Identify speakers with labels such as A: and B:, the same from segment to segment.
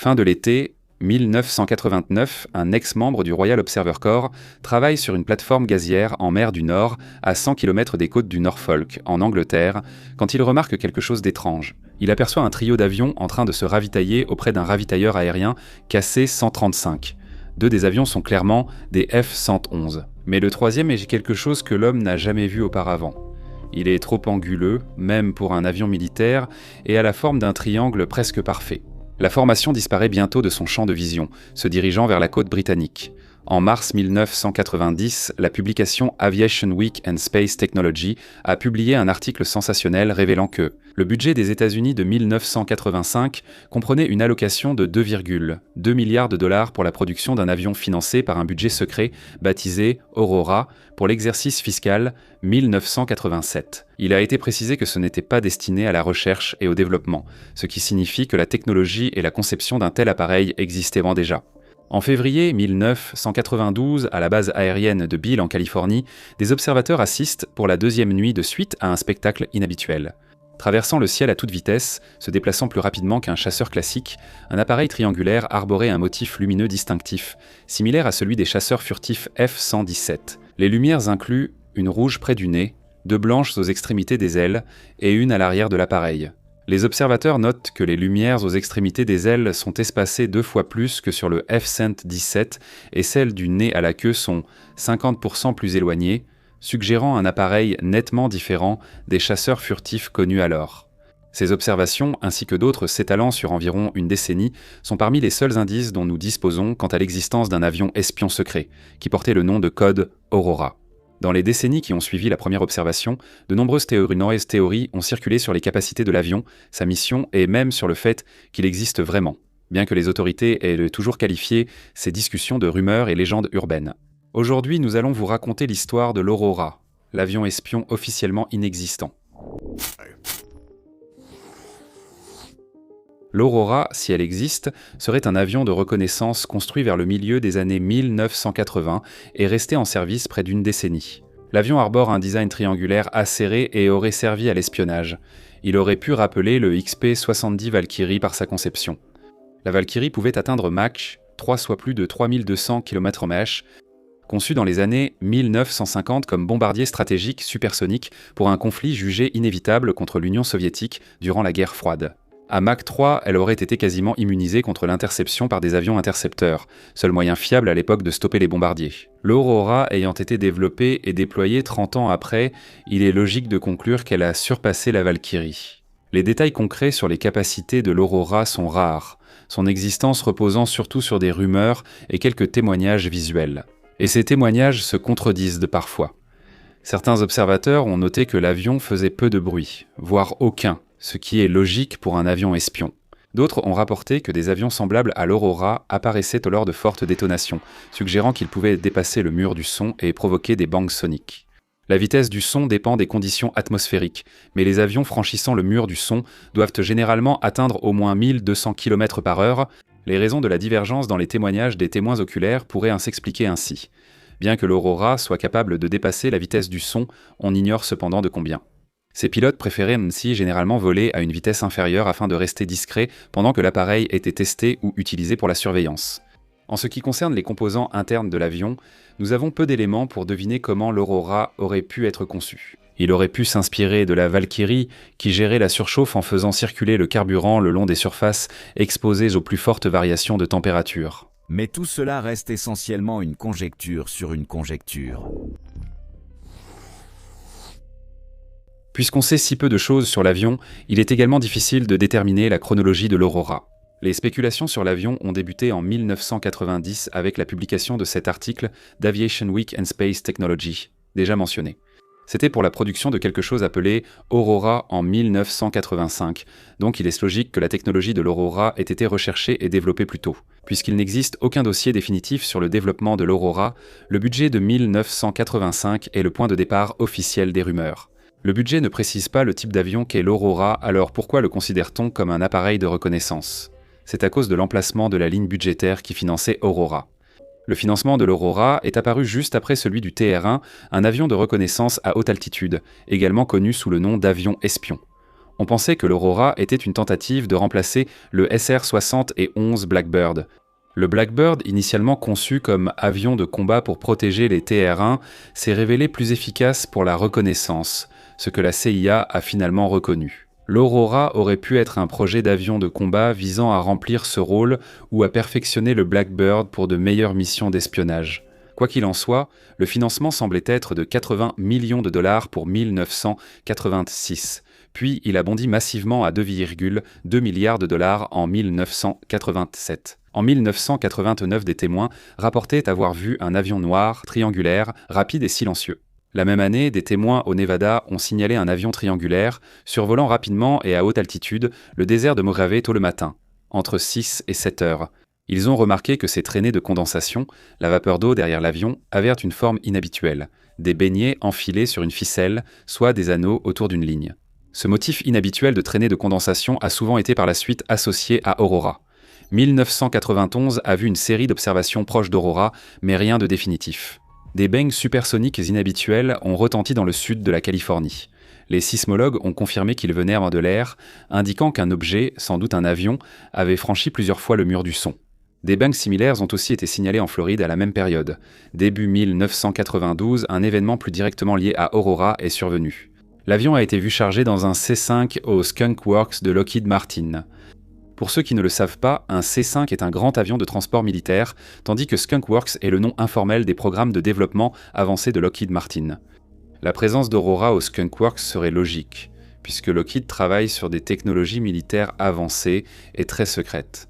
A: Fin de l'été 1989, un ex-membre du Royal Observer Corps travaille sur une plateforme gazière en mer du Nord, à 100 km des côtes du Norfolk, en Angleterre, quand il remarque quelque chose d'étrange. Il aperçoit un trio d'avions en train de se ravitailler auprès d'un ravitailleur aérien KC-135. 2 des avions sont clairement des F-111. Mais le troisième est quelque chose que l'homme n'a jamais vu auparavant. Il est trop anguleux, même pour un avion militaire, et a la forme d'un triangle presque parfait. La formation disparaît bientôt de son champ de vision, se dirigeant vers la côte britannique. En mars 1990, la publication Aviation Week and Space Technology a publié un article sensationnel révélant que le budget des États-Unis de 1985 comprenait une allocation de 2,2 milliards de dollars pour la production d'un avion financé par un budget secret baptisé Aurora pour l'exercice fiscal 1987. Il a été précisé que ce n'était pas destiné à la recherche et au développement, ce qui signifie que la technologie et la conception d'un tel appareil existaient déjà. En février 1992, à la base aérienne de Beale en Californie, des observateurs assistent pour la 2e nuit de suite à un spectacle inhabituel. Traversant le ciel à toute vitesse, se déplaçant plus rapidement qu'un chasseur classique, un appareil triangulaire arborait un motif lumineux distinctif, similaire à celui des chasseurs furtifs F-117. Les lumières incluent une rouge près du nez, 2 blanches aux extrémités des ailes et une à l'arrière de l'appareil. Les observateurs notent que les lumières aux extrémités des ailes sont espacées 2 fois plus que sur le F-117 et celles du nez à la queue sont 50% plus éloignées, suggérant un appareil nettement différent des chasseurs furtifs connus alors. Ces observations, ainsi que d'autres s'étalant sur environ une décennie, sont parmi les seuls indices dont nous disposons quant à l'existence d'un avion espion secret, qui portait le nom de code Aurora. Dans les décennies qui ont suivi la première observation, de nombreuses théories ont circulé sur les capacités de l'avion, sa mission et même sur le fait qu'il existe vraiment, bien que les autorités aient toujours qualifié ces discussions de rumeurs et légendes urbaines. Aujourd'hui, nous allons vous raconter l'histoire de l'Aurora, l'avion espion officiellement inexistant. L'Aurora, si elle existe, serait un avion de reconnaissance construit vers le milieu des années 1980 et resté en service près d'une décennie. L'avion arbore un design triangulaire acéré et aurait servi à l'espionnage. Il aurait pu rappeler le XP-70 Valkyrie par sa conception. La Valkyrie pouvait atteindre Mach 3, soit plus de 3200 km/h, conçu dans les années 1950 comme bombardier stratégique supersonique pour un conflit jugé inévitable contre l'Union soviétique durant la guerre froide. À Mach 3, elle aurait été quasiment immunisée contre l'interception par des avions intercepteurs, seul moyen fiable à l'époque de stopper les bombardiers. L'Aurora ayant été développée et déployée 30 ans après, il est logique de conclure qu'elle a surpassé la Valkyrie. Les détails concrets sur les capacités de l'Aurora sont rares, son existence reposant surtout sur des rumeurs et quelques témoignages visuels. Et ces témoignages se contredisent de parfois. Certains observateurs ont noté que l'avion faisait peu de bruit, voire aucun, ce qui est logique pour un avion espion. D'autres ont rapporté que des avions semblables à l'Aurora apparaissaient lors de fortes détonations, suggérant qu'ils pouvaient dépasser le mur du son et provoquer des bangs soniques. La vitesse du son dépend des conditions atmosphériques, mais les avions franchissant le mur du son doivent généralement atteindre au moins 1200 km/h. Les raisons de la divergence dans les témoignages des témoins oculaires pourraient s'expliquer ainsi. Bien que l'Aurora soit capable de dépasser la vitesse du son, on ignore cependant de combien. Ces pilotes préféraient ainsi généralement voler à une vitesse inférieure afin de rester discrets pendant que l'appareil était testé ou utilisé pour la surveillance. En ce qui concerne les composants internes de l'avion, nous avons peu d'éléments pour deviner comment l'Aurora aurait pu être conçu. Il aurait pu s'inspirer de la Valkyrie, qui gérait la surchauffe en faisant circuler le carburant le long des surfaces exposées aux plus fortes variations de température.
B: Mais tout cela reste essentiellement une conjecture sur une conjecture.
A: Puisqu'on sait si peu de choses sur l'avion, il est également difficile de déterminer la chronologie de l'Aurora. Les spéculations sur l'avion ont débuté en 1990 avec la publication de cet article d'Aviation Week and Space Technology, déjà mentionné. C'était pour la production de quelque chose appelé Aurora en 1985, donc il est logique que la technologie de l'Aurora ait été recherchée et développée plus tôt. Puisqu'il n'existe aucun dossier définitif sur le développement de l'Aurora, le budget de 1985 est le point de départ officiel des rumeurs. Le budget ne précise pas le type d'avion qu'est l'Aurora, alors pourquoi le considère-t-on comme un appareil de reconnaissance ? C'est à cause de l'emplacement de la ligne budgétaire qui finançait Aurora. Le financement de l'Aurora est apparu juste après celui du TR-1, un avion de reconnaissance à haute altitude, également connu sous le nom d'avion espion. On pensait que l'Aurora était une tentative de remplacer le SR-60 et 11 Blackbird. Le Blackbird, initialement conçu comme avion de combat pour protéger les TR-1, s'est révélé plus efficace pour la reconnaissance, ce que la CIA a finalement reconnu. L'Aurora aurait pu être un projet d'avion de combat visant à remplir ce rôle ou à perfectionner le Blackbird pour de meilleures missions d'espionnage. Quoi qu'il en soit, le financement semblait être de 80 millions de dollars pour 1986, puis il a bondi massivement à 2,2 milliards de dollars en 1987. En 1989, des témoins rapportaient avoir vu un avion noir, triangulaire, rapide et silencieux. La même année, des témoins au Nevada ont signalé un avion triangulaire, survolant rapidement et à haute altitude le désert de Mojave tôt le matin, entre 6 et 7 heures. Ils ont remarqué que ces traînées de condensation, la vapeur d'eau derrière l'avion, avaient une forme inhabituelle, des beignets enfilés sur une ficelle, soit des anneaux autour d'une ligne. Ce motif inhabituel de traînées de condensation a souvent été par la suite associé à Aurora. 1991 a vu une série d'observations proches d'Aurora, mais rien de définitif. Des bangs supersoniques inhabituels ont retenti dans le sud de la Californie. Les sismologues ont confirmé qu'ils venaient de l'air, indiquant qu'un objet, sans doute un avion, avait franchi plusieurs fois le mur du son. Des bangs similaires ont aussi été signalés en Floride à la même période. Début 1992, un événement plus directement lié à Aurora est survenu. L'avion a été vu chargé dans un C-5 au Skunk Works de Lockheed Martin. Pour ceux qui ne le savent pas, un C-5 est un grand avion de transport militaire, tandis que Skunk Works est le nom informel des programmes de développement avancés de Lockheed Martin. La présence d'Aurora au Skunk Works serait logique, puisque Lockheed travaille sur des technologies militaires avancées et très secrètes.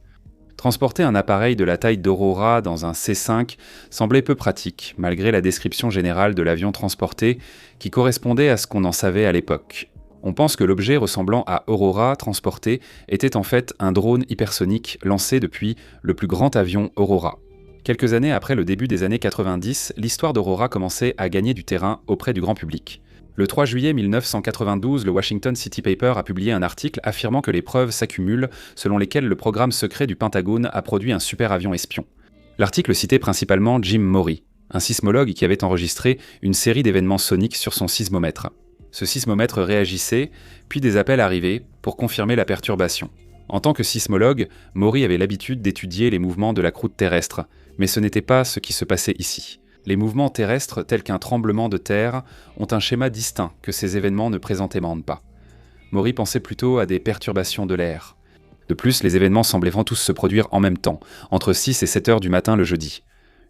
A: Transporter un appareil de la taille d'Aurora dans un C-5 semblait peu pratique, malgré la description générale de l'avion transporté, qui correspondait à ce qu'on en savait à l'époque. On pense que l'objet ressemblant à Aurora transporté était en fait un drone hypersonique lancé depuis le plus grand avion Aurora. Quelques années après le début des années 90, l'histoire d'Aurora commençait à gagner du terrain auprès du grand public. Le 3 juillet 1992, le Washington City Paper a publié un article affirmant que les preuves s'accumulent selon lesquelles le programme secret du Pentagone a produit un super avion espion. L'article citait principalement Jim Maury, un sismologue qui avait enregistré une série d'événements soniques sur son sismomètre. Ce sismomètre réagissait, puis des appels arrivaient pour confirmer la perturbation. En tant que sismologue, Maury avait l'habitude d'étudier les mouvements de la croûte terrestre, mais ce n'était pas ce qui se passait ici. Les mouvements terrestres, tels qu'un tremblement de terre, ont un schéma distinct que ces événements ne présentaient pas. Maury pensait plutôt à des perturbations de l'air. De plus, les événements semblaient tous se produire en même temps, entre 6 et 7 heures du matin le jeudi.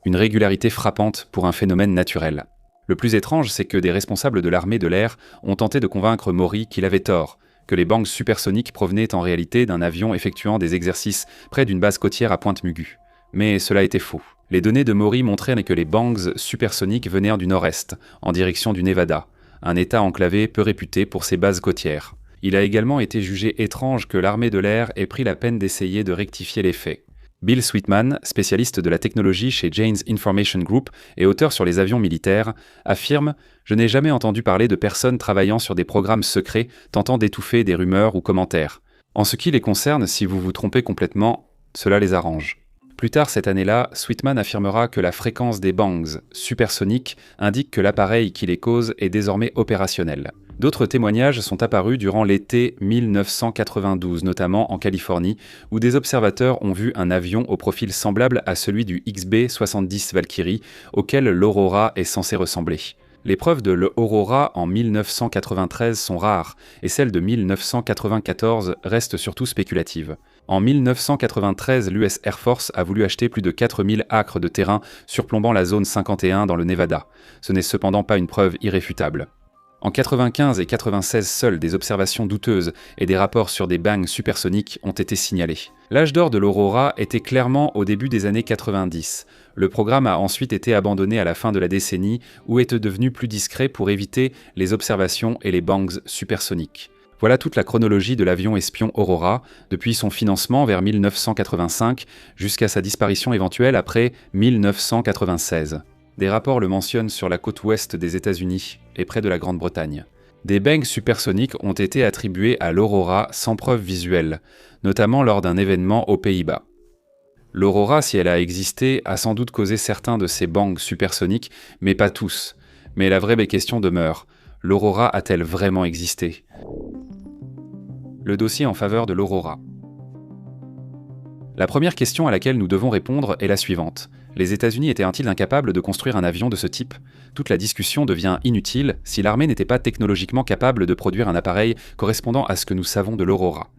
A: Une régularité frappante pour un phénomène naturel. Le plus étrange, c'est que des responsables de l'armée de l'air ont tenté de convaincre Maury qu'il avait tort, que les bangs supersoniques provenaient en réalité d'un avion effectuant des exercices près d'une base côtière à Pointe-Mugu. Mais cela était faux. Les données de Maury montraient que les bangs supersoniques venaient du nord-est, en direction du Nevada, un état enclavé peu réputé pour ses bases côtières. Il a également été jugé étrange que l'armée de l'air ait pris la peine d'essayer de rectifier les faits. Bill Sweetman, spécialiste de la technologie chez Jane's Information Group et auteur sur les avions militaires, affirme « Je n'ai jamais entendu parler de personnes travaillant sur des programmes secrets tentant d'étouffer des rumeurs ou commentaires. En ce qui les concerne, si vous vous trompez complètement, cela les arrange. » Plus tard cette année-là, Sweetman affirmera que la fréquence des bangs supersoniques indique que l'appareil qui les cause est désormais opérationnel. D'autres témoignages sont apparus durant l'été 1992, notamment en Californie, où des observateurs ont vu un avion au profil semblable à celui du XB-70 Valkyrie, auquel l'Aurora est censé ressembler. Les preuves de l'Aurora en 1993 sont rares, et celles de 1994 restent surtout spéculatives. En 1993, l'US Air Force a voulu acheter plus de 4000 acres de terrain surplombant la zone 51 dans le Nevada. Ce n'est cependant pas une preuve irréfutable. En 95 et 96 seules des observations douteuses et des rapports sur des bangs supersoniques ont été signalés. L'âge d'or de l'Aurora était clairement au début des années 90. Le programme a ensuite été abandonné à la fin de la décennie ou est devenu plus discret pour éviter les observations et les bangs supersoniques. Voilà toute la chronologie de l'avion espion Aurora, depuis son financement vers 1985 jusqu'à sa disparition éventuelle après 1996. Des rapports le mentionnent sur la côte ouest des États-Unis et près de la Grande-Bretagne. Des bangs supersoniques ont été attribués à l'Aurora sans preuve visuelle, notamment lors d'un événement aux Pays-Bas. L'Aurora, si elle a existé, a sans doute causé certains de ces bangs supersoniques, mais pas tous. Mais la vraie question demeure, l'Aurora a-t-elle vraiment existé ? Le dossier en faveur de l'Aurora. La première question à laquelle nous devons répondre est la suivante. Les États-Unis étaient-ils incapables de construire un avion de ce type ? Toute la discussion devient inutile si l'armée n'était pas technologiquement capable de produire un appareil correspondant à ce que nous savons de l'Aurora.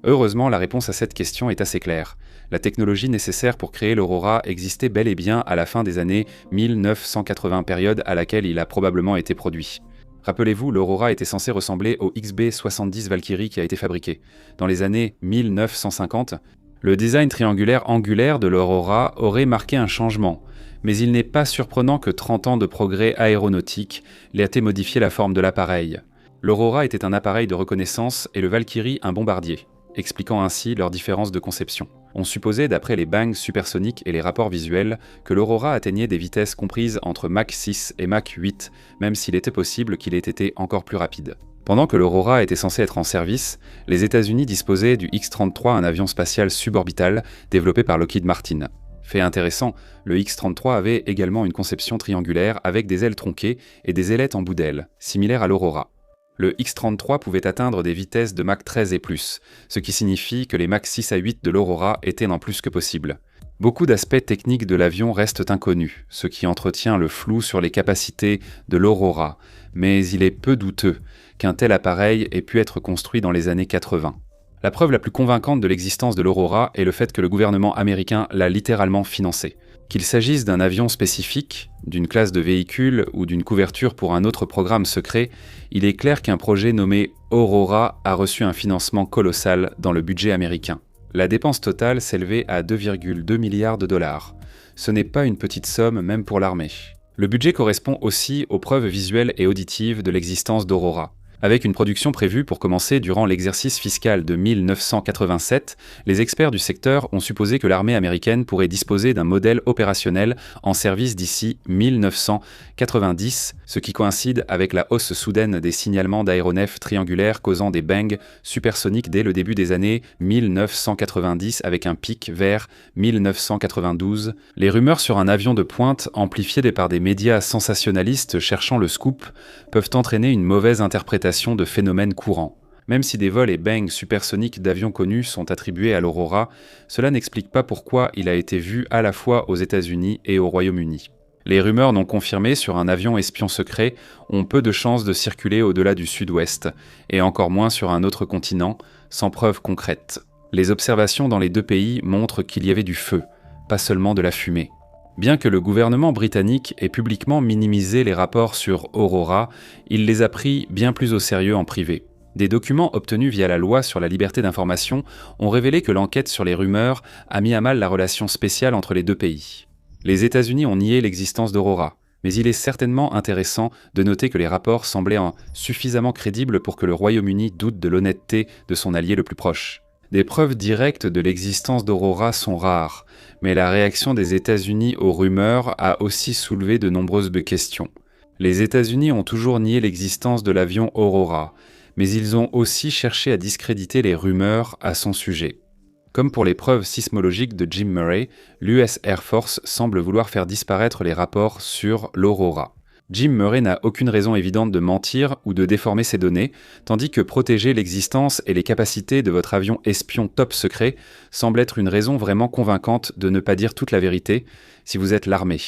A: Heureusement, la réponse à cette question est assez claire. La technologie nécessaire pour créer l'Aurora existait bel et bien à la fin des années 1980, période à laquelle il a probablement été produit. Rappelez-vous, l'Aurora était censé ressembler au XB-70 Valkyrie qui a été fabriqué. Dans les années 1950, le design triangulaire-angulaire de l'Aurora aurait marqué un changement, mais il n'est pas surprenant que 30 ans de progrès aéronautique l'aient modifié la forme de l'appareil. L'Aurora était un appareil de reconnaissance et le Valkyrie un bombardier, expliquant ainsi leur différence de conception. On supposait, d'après les bangs supersoniques et les rapports visuels, que l'Aurora atteignait des vitesses comprises entre Mach 6 et Mach 8, même s'il était possible qu'il ait été encore plus rapide. Pendant que l'Aurora était censé être en service, les États-Unis disposaient du X-33, un avion spatial suborbital développé par Lockheed Martin. Fait intéressant, le X-33 avait également une conception triangulaire avec des ailes tronquées et des ailettes en bout d'aile, similaires à l'Aurora. Le X-33 pouvait atteindre des vitesses de Mach 13 et plus, ce qui signifie que les Mach 6 à 8 de l'Aurora étaient non plus que possibles. Beaucoup d'aspects techniques de l'avion restent inconnus, ce qui entretient le flou sur les capacités de l'Aurora, mais il est peu douteux qu'un tel appareil ait pu être construit dans les années 80. La preuve la plus convaincante de l'existence de l'Aurora est le fait que le gouvernement américain l'a littéralement financé. Qu'il s'agisse d'un avion spécifique, d'une classe de véhicule ou d'une couverture pour un autre programme secret, il est clair qu'un projet nommé Aurora a reçu un financement colossal dans le budget américain. La dépense totale s'élevait à 2,2 milliards de dollars. Ce n'est pas une petite somme même pour l'armée. Le budget correspond aussi aux preuves visuelles et auditives de l'existence d'Aurora. Avec une production prévue pour commencer durant l'exercice fiscal de 1987, les experts du secteur ont supposé que l'armée américaine pourrait disposer d'un modèle opérationnel en service d'ici 1990, ce qui coïncide avec la hausse soudaine des signalements d'aéronefs triangulaires causant des bangs supersoniques dès le début des années 1990 avec un pic vers 1992. Les rumeurs sur un avion de pointe amplifiées par des médias sensationnalistes cherchant le scoop peuvent entraîner une mauvaise interprétation de phénomènes courants. Même si des vols et bangs supersoniques d'avions connus sont attribués à l'Aurora, cela n'explique pas pourquoi il a été vu à la fois aux États-Unis et au Royaume-Uni. Les rumeurs non confirmées sur un avion espion secret ont peu de chances de circuler au-delà du sud-ouest, et encore moins sur un autre continent, sans preuves concrètes. Les observations dans les deux pays montrent qu'il y avait du feu, pas seulement de la fumée. Bien que le gouvernement britannique ait publiquement minimisé les rapports sur Aurora, il les a pris bien plus au sérieux en privé. Des documents obtenus via la loi sur la liberté d'information ont révélé que l'enquête sur les rumeurs a mis à mal la relation spéciale entre les deux pays. Les États-Unis ont nié l'existence d'Aurora, mais il est certainement intéressant de noter que les rapports semblaient suffisamment crédibles pour que le Royaume-Uni doute de l'honnêteté de son allié le plus proche. Des preuves directes de l'existence d'Aurora sont rares, mais la réaction des États-Unis aux rumeurs a aussi soulevé de nombreuses questions. Les États-Unis ont toujours nié l'existence de l'avion Aurora, mais ils ont aussi cherché à discréditer les rumeurs à son sujet. Comme pour les preuves sismologiques de Jim Murray, l'US Air Force semble vouloir faire disparaître les rapports sur l'Aurora. Jim Murray n'a aucune raison évidente de mentir ou de déformer ses données, tandis que protéger l'existence et les capacités de votre avion espion top secret semble être une raison vraiment convaincante de ne pas dire toute la vérité si vous êtes l'armée.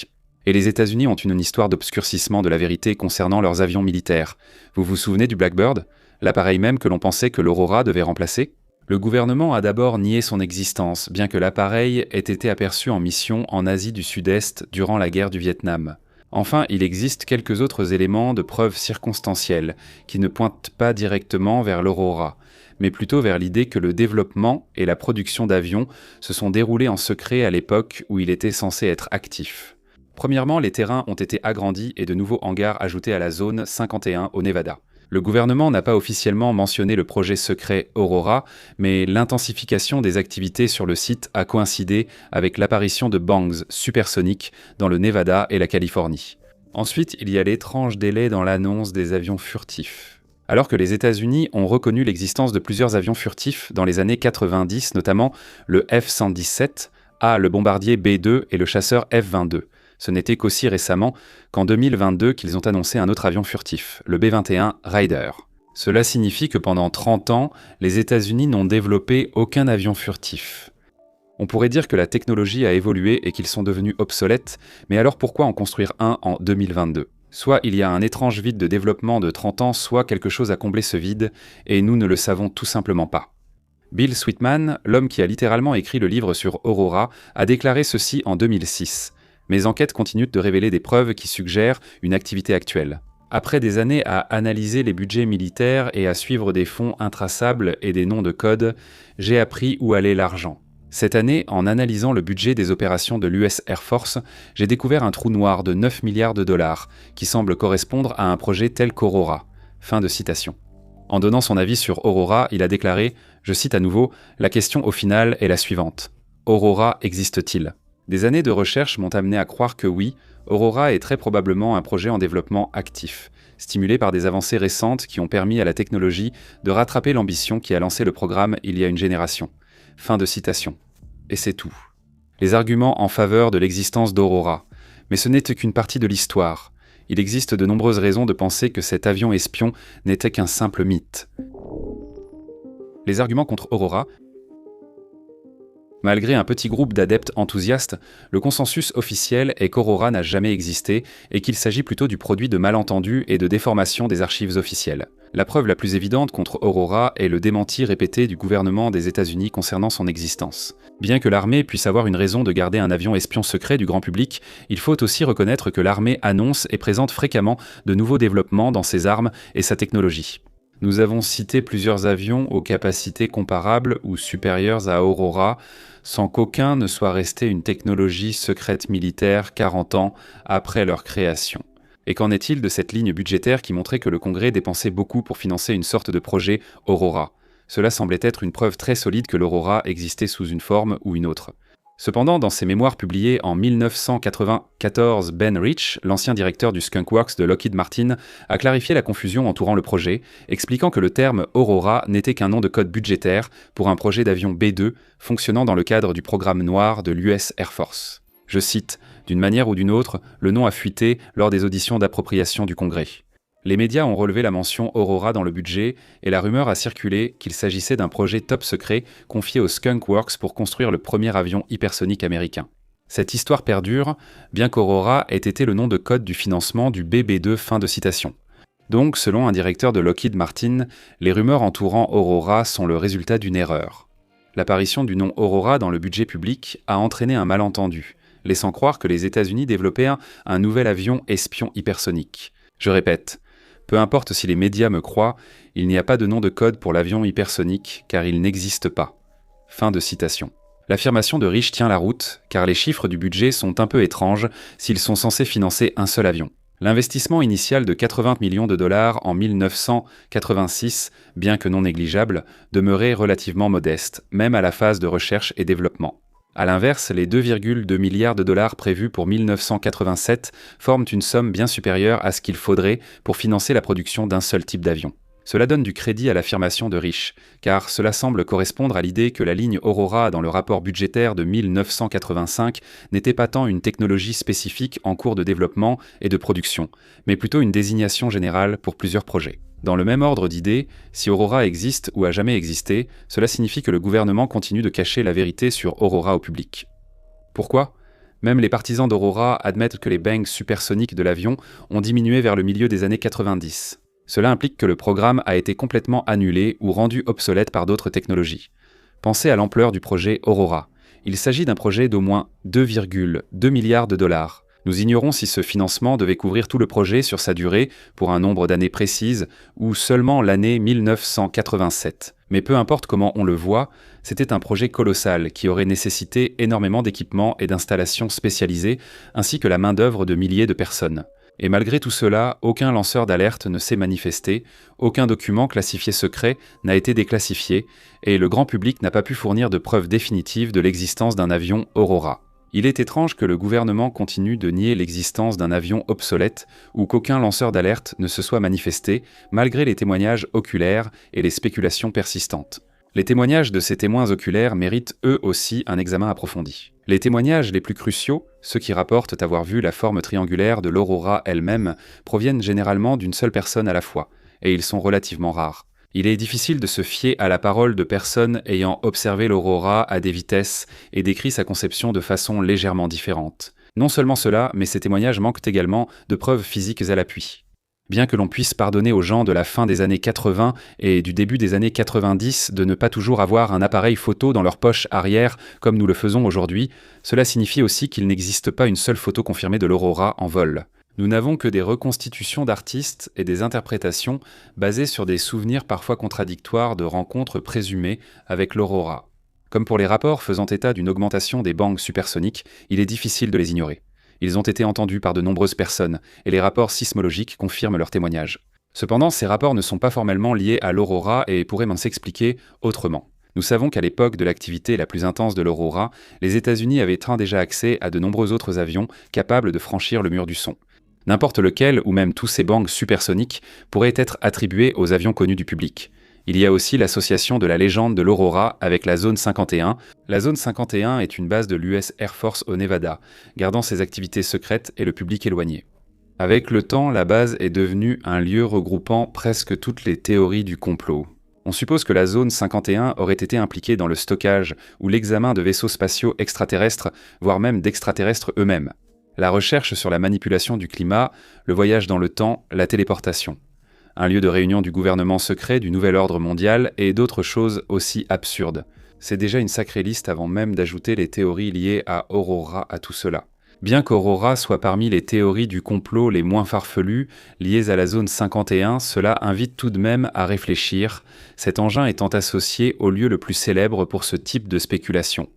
A: Et les États-Unis ont une histoire d'obscurcissement de la vérité concernant leurs avions militaires. Vous vous souvenez du Blackbird, l'appareil même que l'on pensait que l'Aurora devait remplacer ? Le gouvernement a d'abord nié son existence, bien que l'appareil ait été aperçu en mission en Asie du Sud-Est durant la guerre du Vietnam. Enfin, il existe quelques autres éléments de preuve circonstancielles qui ne pointent pas directement vers l'Aurora, mais plutôt vers l'idée que le développement et la production d'avions se sont déroulés en secret à l'époque où il était censé être actif. Premièrement, les terrains ont été agrandis et de nouveaux hangars ajoutés à la zone 51 au Nevada. Le gouvernement n'a pas officiellement mentionné le projet secret Aurora, mais l'intensification des activités sur le site a coïncidé avec l'apparition de bangs supersoniques dans le Nevada et la Californie. Ensuite, il y a l'étrange délai dans l'annonce des avions furtifs. Alors que les États-Unis ont reconnu l'existence de plusieurs avions furtifs dans les années 90, notamment le F-117, le bombardier B-2 et le chasseur F-22. Ce n'était qu'aussi récemment qu'en 2022 qu'ils ont annoncé un autre avion furtif, le B-21 Raider. Cela signifie que pendant 30 ans, les États-Unis n'ont développé aucun avion furtif. On pourrait dire que la technologie a évolué et qu'ils sont devenus obsolètes, mais alors pourquoi en construire un en 2022 ? Soit il y a un étrange vide de développement de 30 ans, soit quelque chose a comblé ce vide, et nous ne le savons tout simplement pas. Bill Sweetman, l'homme qui a littéralement écrit le livre sur Aurora, a déclaré ceci en 2006. Mes enquêtes continuent de révéler des preuves qui suggèrent une activité actuelle. Après des années à analyser les budgets militaires et à suivre des fonds intraçables et des noms de code, j'ai appris où allait l'argent. Cette année, en analysant le budget des opérations de l'US Air Force, j'ai découvert un trou noir de 9 milliards de dollars, qui semble correspondre à un projet tel qu'Aurora. Fin de citation. En donnant son avis sur Aurora, il a déclaré, je cite à nouveau, « La question au final est la suivante. Aurora existe-t-il » Des années de recherche m'ont amené à croire que oui, Aurora est très probablement un projet en développement actif, stimulé par des avancées récentes qui ont permis à la technologie de rattraper l'ambition qui a lancé le programme il y a une génération. Fin de citation. Et c'est tout. Les arguments en faveur de l'existence d'Aurora. Mais ce n'était qu'une partie de l'histoire. Il existe de nombreuses raisons de penser que cet avion espion n'était qu'un simple mythe. Les arguments contre Aurora. Malgré un petit groupe d'adeptes enthousiastes, le consensus officiel est qu'Aurora n'a jamais existé et qu'il s'agit plutôt du produit de malentendus et de déformations des archives officielles. La preuve la plus évidente contre Aurora est le démenti répété du gouvernement des États-Unis concernant son existence. Bien que l'armée puisse avoir une raison de garder un avion espion secret du grand public, il faut aussi reconnaître que l'armée annonce et présente fréquemment de nouveaux développements dans ses armes et sa technologie. Nous avons cité plusieurs avions aux capacités comparables ou supérieures à Aurora, sans qu'aucun ne soit resté une technologie secrète militaire 40 ans après leur création. Et qu'en est-il de cette ligne budgétaire qui montrait que le Congrès dépensait beaucoup pour financer une sorte de projet Aurora ? Cela semblait être une preuve très solide que l'Aurora existait sous une forme ou une autre. Cependant, dans ses mémoires publiées en 1994, Ben Rich, l'ancien directeur du Skunk Works de Lockheed Martin, a clarifié la confusion entourant le projet, expliquant que le terme Aurora n'était qu'un nom de code budgétaire pour un projet d'avion B-2 fonctionnant dans le cadre du programme noir de l'US Air Force. Je cite, « D'une manière ou d'une autre, le nom a fuité lors des auditions d'appropriation du Congrès. » Les médias ont relevé la mention Aurora dans le budget et la rumeur a circulé qu'il s'agissait d'un projet top secret confié au Skunk Works pour construire le premier avion hypersonique américain. Cette histoire perdure, bien qu'Aurora ait été le nom de code du financement du BB-2. Fin de citation. Donc, selon un directeur de Lockheed Martin, les rumeurs entourant Aurora sont le résultat d'une erreur. L'apparition du nom Aurora dans le budget public a entraîné un malentendu, laissant croire que les États-Unis développaient un nouvel avion espion hypersonique. Je répète, peu importe si les médias me croient, il n'y a pas de nom de code pour l'avion hypersonique, car il n'existe pas. Fin de citation. L'affirmation de Rich tient la route, car les chiffres du budget sont un peu étranges s'ils sont censés financer un seul avion. L'investissement initial de 80 millions de dollars en 1986, bien que non négligeable, demeurait relativement modeste, même à la phase de recherche et développement. A l'inverse, les 2,2 milliards de dollars prévus pour 1987 forment une somme bien supérieure à ce qu'il faudrait pour financer la production d'un seul type d'avion. Cela donne du crédit à l'affirmation de Rich, car cela semble correspondre à l'idée que la ligne Aurora dans le rapport budgétaire de 1985 n'était pas tant une technologie spécifique en cours de développement et de production, mais plutôt une désignation générale pour plusieurs projets. Dans le même ordre d'idées, si Aurora existe ou a jamais existé, cela signifie que le gouvernement continue de cacher la vérité sur Aurora au public. Pourquoi ? Même les partisans d'Aurora admettent que les bangs supersoniques de l'avion ont diminué vers le milieu des années 90. Cela implique que le programme a été complètement annulé ou rendu obsolète par d'autres technologies. Pensez à l'ampleur du projet Aurora. Il s'agit d'un projet d'au moins 2,2 milliards de dollars. Nous ignorons si ce financement devait couvrir tout le projet sur sa durée, pour un nombre d'années précises, ou seulement l'année 1987. Mais peu importe comment on le voit, c'était un projet colossal qui aurait nécessité énormément d'équipements et d'installations spécialisées, ainsi que la main-d'œuvre de milliers de personnes. Et malgré tout cela, aucun lanceur d'alerte ne s'est manifesté, aucun document classifié secret n'a été déclassifié, et le grand public n'a pas pu fournir de preuves définitives de l'existence d'un avion Aurora. Il est étrange que le gouvernement continue de nier l'existence d'un avion obsolète ou qu'aucun lanceur d'alerte ne se soit manifesté, malgré les témoignages oculaires et les spéculations persistantes. Les témoignages de ces témoins oculaires méritent eux aussi un examen approfondi. Les témoignages les plus cruciaux, ceux qui rapportent avoir vu la forme triangulaire de l'Aurora elle-même, proviennent généralement d'une seule personne à la fois, et ils sont relativement rares. Il est difficile de se fier à la parole de personnes ayant observé l'aurora à des vitesses et décrit sa conception de façon légèrement différente. Non seulement cela, mais ces témoignages manquent également de preuves physiques à l'appui. Bien que l'on puisse pardonner aux gens de la fin des années 80 et du début des années 90 de ne pas toujours avoir un appareil photo dans leur poche arrière comme nous le faisons aujourd'hui, cela signifie aussi qu'il n'existe pas une seule photo confirmée de l'aurora en vol. Nous n'avons que des reconstitutions d'artistes et des interprétations basées sur des souvenirs parfois contradictoires de rencontres présumées avec l'aurora. Comme pour les rapports faisant état d'une augmentation des bangs supersoniques, il est difficile de les ignorer. Ils ont été entendus par de nombreuses personnes, et les rapports sismologiques confirment leurs témoignages. Cependant, ces rapports ne sont pas formellement liés à l'aurora et pourraient même s'expliquer autrement. Nous savons qu'à l'époque de l'activité la plus intense de l'aurora, les États-Unis avaient déjà accès à de nombreux autres avions capables de franchir le mur du son. N'importe lequel, ou même tous ces bangs supersoniques, pourraient être attribués aux avions connus du public. Il y a aussi l'association de la légende de l'aurora avec la Zone 51. La Zone 51 est une base de l'US Air Force au Nevada, gardant ses activités secrètes et le public éloigné. Avec le temps, la base est devenue un lieu regroupant presque toutes les théories du complot. On suppose que la Zone 51 aurait été impliquée dans le stockage ou l'examen de vaisseaux spatiaux extraterrestres, voire même d'extraterrestres eux-mêmes. La recherche sur la manipulation du climat, le voyage dans le temps, la téléportation. Un lieu de réunion du gouvernement secret du nouvel ordre mondial et d'autres choses aussi absurdes. C'est déjà une sacrée liste avant même d'ajouter les théories liées à Aurora à tout cela. Bien qu'Aurora soit parmi les théories du complot les moins farfelues liées à la zone 51, cela invite tout de même à réfléchir, cet engin étant associé au lieu le plus célèbre pour ce type de spéculation.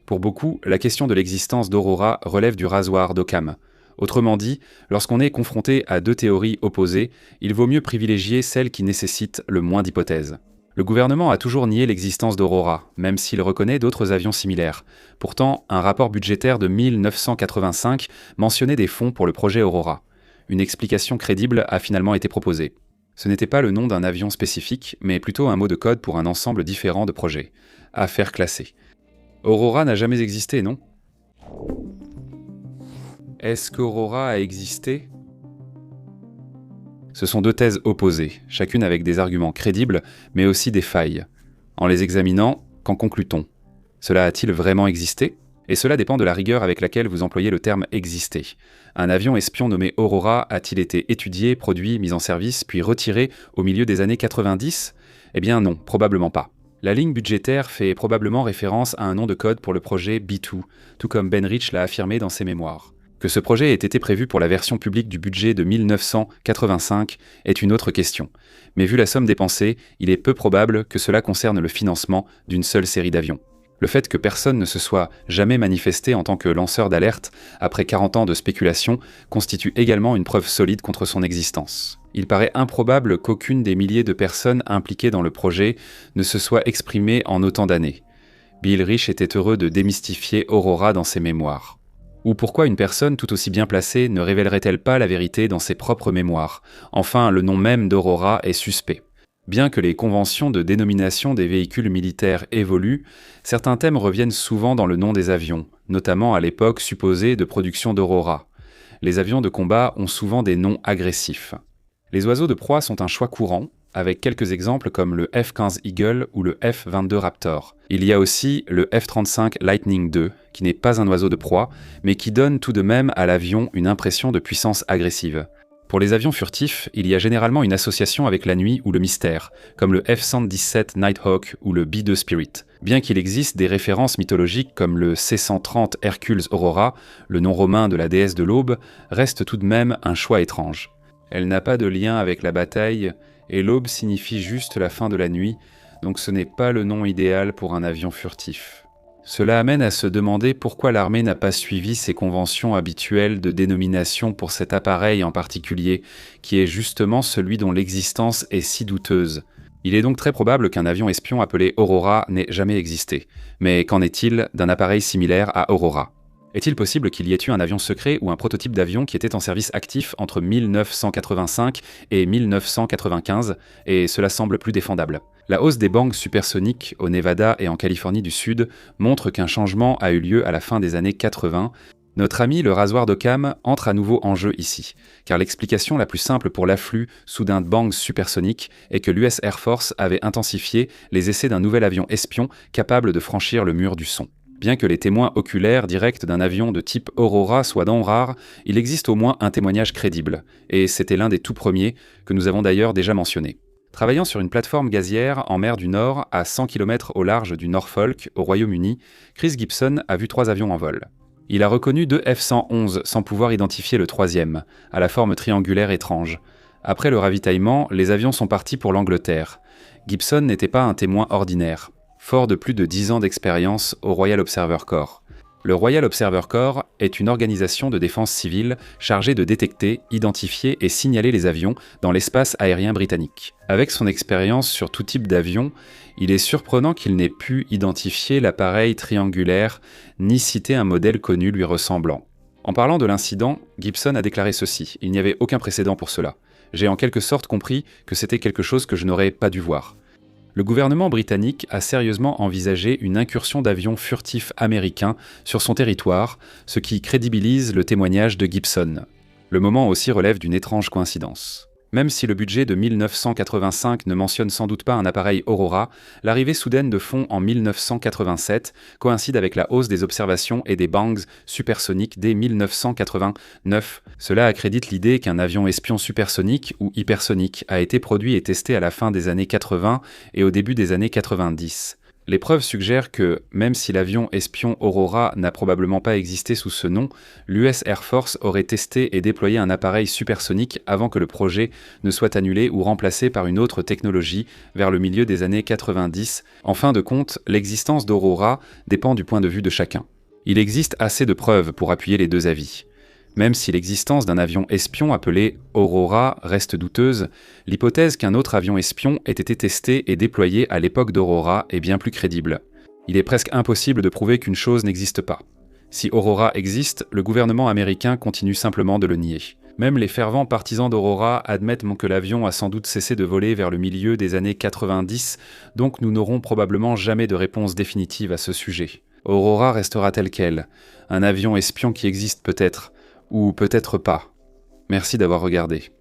A: Pour beaucoup, la question de l'existence d'Aurora relève du rasoir d'Occam. Autrement dit, lorsqu'on est confronté à deux théories opposées, il vaut mieux privilégier celle qui nécessite le moins d'hypothèses. Le gouvernement a toujours nié l'existence d'Aurora, même s'il reconnaît d'autres avions similaires. Pourtant, un rapport budgétaire de 1985 mentionnait des fonds pour le projet Aurora. Une explication crédible a finalement été proposée. Ce n'était pas le nom d'un avion spécifique, mais plutôt un mot de code pour un ensemble différent de projets. Affaire classée. Aurora n'a jamais existé, non ? Est-ce qu'Aurora a existé ? Ce sont deux thèses opposées, chacune avec des arguments crédibles, mais aussi des failles. En les examinant, qu'en conclut-on ? Cela a-t-il vraiment existé ? Et cela dépend de la rigueur avec laquelle vous employez le terme « exister ». Un avion espion nommé Aurora a-t-il été étudié, produit, mis en service, puis retiré au milieu des années 90 ? Eh bien non, probablement pas. La ligne budgétaire fait probablement référence à un nom de code pour le projet B2, tout comme Ben Rich l'a affirmé dans ses mémoires. Que ce projet ait été prévu pour la version publique du budget de 1985 est une autre question. Mais vu la somme dépensée, il est peu probable que cela concerne le financement d'une seule série d'avions. Le fait que personne ne se soit jamais manifesté en tant que lanceur d'alerte après 40 ans de spéculation constitue également une preuve solide contre son existence. Il paraît improbable qu'aucune des milliers de personnes impliquées dans le projet ne se soit exprimée en autant d'années. Bill Rich était heureux de démystifier Aurora dans ses mémoires. Ou pourquoi une personne tout aussi bien placée ne révélerait-elle pas la vérité dans ses propres mémoires ? Enfin, le nom même d'Aurora est suspect. Bien que les conventions de dénomination des véhicules militaires évoluent, certains thèmes reviennent souvent dans le nom des avions, notamment à l'époque supposée de production d'Aurora. Les avions de combat ont souvent des noms agressifs. Les oiseaux de proie sont un choix courant, avec quelques exemples comme le F-15 Eagle ou le F-22 Raptor. Il y a aussi le F-35 Lightning II, qui n'est pas un oiseau de proie, mais qui donne tout de même à l'avion une impression de puissance agressive. Pour les avions furtifs, il y a généralement une association avec la nuit ou le mystère, comme le F-117 Nighthawk ou le B-2 Spirit. Bien qu'il existe des références mythologiques comme le C-130 Hercules Aurora, le nom romain de la déesse de l'aube, reste tout de même un choix étrange. Elle n'a pas de lien avec la bataille, et l'aube signifie juste la fin de la nuit, donc ce n'est pas le nom idéal pour un avion furtif. Cela amène à se demander pourquoi l'armée n'a pas suivi ses conventions habituelles de dénomination pour cet appareil en particulier, qui est justement celui dont l'existence est si douteuse. Il est donc très probable qu'un avion espion appelé Aurora n'ait jamais existé. Mais qu'en est-il d'un appareil similaire à Aurora ? Est-il possible qu'il y ait eu un avion secret ou un prototype d'avion qui était en service actif entre 1985 et 1995, et cela semble plus défendable. La hausse des bangs supersoniques au Nevada et en Californie du Sud montre qu'un changement a eu lieu à la fin des années 80, Notre ami le rasoir d'Occam entre à nouveau en jeu ici, car l'explication la plus simple pour l'afflux soudain de bangs supersoniques est que l'US Air Force avait intensifié les essais d'un nouvel avion espion capable de franchir le mur du son. Bien que les témoins oculaires directs d'un avion de type Aurora soient donc rares, il existe au moins un témoignage crédible, et c'était l'un des tout premiers, que nous avons d'ailleurs déjà mentionné. Travaillant sur une plateforme gazière en mer du Nord, à 100 km au large du Norfolk, au Royaume-Uni, Chris Gibson a vu 3 avions en vol. Il a reconnu 2 F-111 sans pouvoir identifier le troisième, à la forme triangulaire étrange. Après le ravitaillement, les avions sont partis pour l'Angleterre. Gibson n'était pas un témoin ordinaire, fort de plus de 10 ans d'expérience au Royal Observer Corps. Le Royal Observer Corps est une organisation de défense civile chargée de détecter, identifier et signaler les avions dans l'espace aérien britannique. Avec son expérience sur tout type d'avion, il est surprenant qu'il n'ait pu identifier l'appareil triangulaire ni citer un modèle connu lui ressemblant. En parlant de l'incident, Gibson a déclaré ceci: « Il n'y avait aucun précédent pour cela. J'ai en quelque sorte compris que c'était quelque chose que je n'aurais pas dû voir. » Le gouvernement britannique a sérieusement envisagé une incursion d'avions furtifs américains sur son territoire, ce qui crédibilise le témoignage de Gibson. Le moment aussi relève d'une étrange coïncidence. Même si le budget de 1985 ne mentionne sans doute pas un appareil Aurora, l'arrivée soudaine de fonds en 1987 coïncide avec la hausse des observations et des bangs supersoniques dès 1989. Cela accrédite l'idée qu'un avion espion supersonique ou hypersonique a été produit et testé à la fin des années 80 et au début des années 90. Les preuves suggèrent que, même si l'avion espion Aurora n'a probablement pas existé sous ce nom, l'US Air Force aurait testé et déployé un appareil supersonique avant que le projet ne soit annulé ou remplacé par une autre technologie vers le milieu des années 90. En fin de compte, l'existence d'Aurora dépend du point de vue de chacun. Il existe assez de preuves pour appuyer les deux avis. Même si l'existence d'un avion espion appelé Aurora reste douteuse, l'hypothèse qu'un autre avion espion ait été testé et déployé à l'époque d'Aurora est bien plus crédible. Il est presque impossible de prouver qu'une chose n'existe pas. Si Aurora existe, le gouvernement américain continue simplement de le nier. Même les fervents partisans d'Aurora admettent que l'avion a sans doute cessé de voler vers le milieu des années 90, donc nous n'aurons probablement jamais de réponse définitive à ce sujet. Aurora restera tel quel, un avion espion qui existe peut-être, ou peut-être pas. Merci d'avoir regardé.